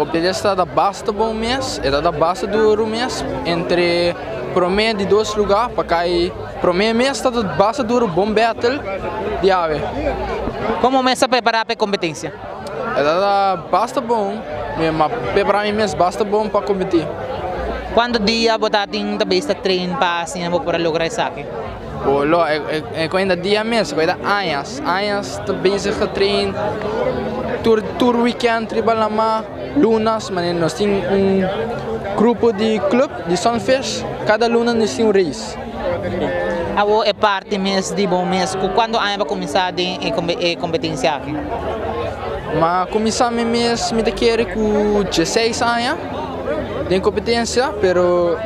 competição está da basta bom mês, é da basta duro mês, entre promedio de 2 lugares, para cair promedio mês está da basta duro bom battle de ave. Como começa a preparar para a competência? É da basta bom, mas para mim mês basta bom para competir. Quando dia você tem também esta treino para assim para lograr isso aqui? Lo é ainda dia mesmo, ainda anos também se trein, tour weekend trabalha lá, lunas, mas nós temos grupo de clube de Sunfish, cada luna nós temos race. Abo é parte mês de bom mês, quando vai começar a competência aqui? Mas começar mês me quer com 16 anos de competência, pero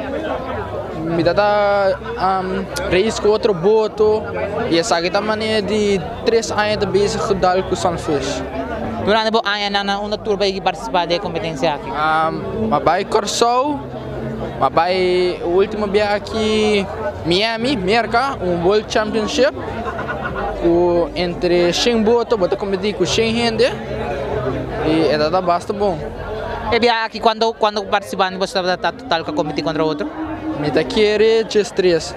me dá race com outro boto e essa aqui também de 3 anos de base gedal com Sunfish. Durante o ano na uma tour vai participar da competência aqui? Mas vai Corsol, mas vai o último dia aqui Miami, Merca, World Championship, entre 100 botos, bota competir com 100 gente e é da basta bom. E bia aqui quando participando você está total que competir contra outro? Me tá querer 3.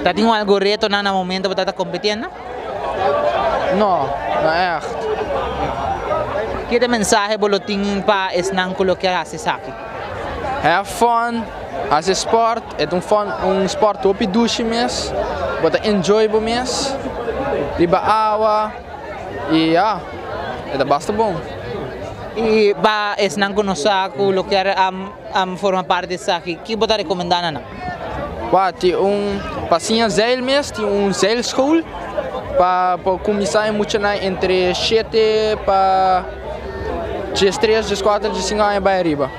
Tá tem algo reto na momento você está competindo? Não é. Que mensagem boletim para esnan colocar essa aqui? Have fun, as sport, é sport op douche mes, bota enjoy bo mes, riba água e é da basta bom. E ba esnan conosco colocar forma parte dessa aqui, que você recomendando na? Tem passinha zeil mes, tem zeil school para começar muito entre 7 para 3, 4, 5 anos para arriba.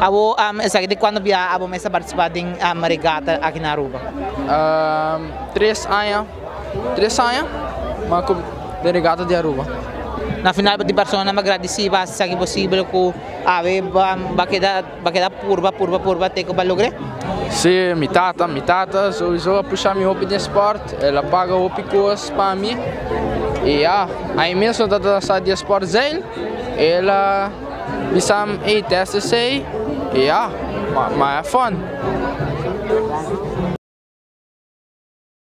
Abo essa aqui quando via abo começa a participar de regata aqui na Aruba? 3 anos, mas de regata de Aruba. Na final de persona me agradecida se é possível que ave vai quedar purba ter que lograr? Sim, minha tata, só puxar meu hobby de esporte, ela paga o picos para mim. E aí mesmo da sair de esporte dele, ela bisam testa sei e mas é fun.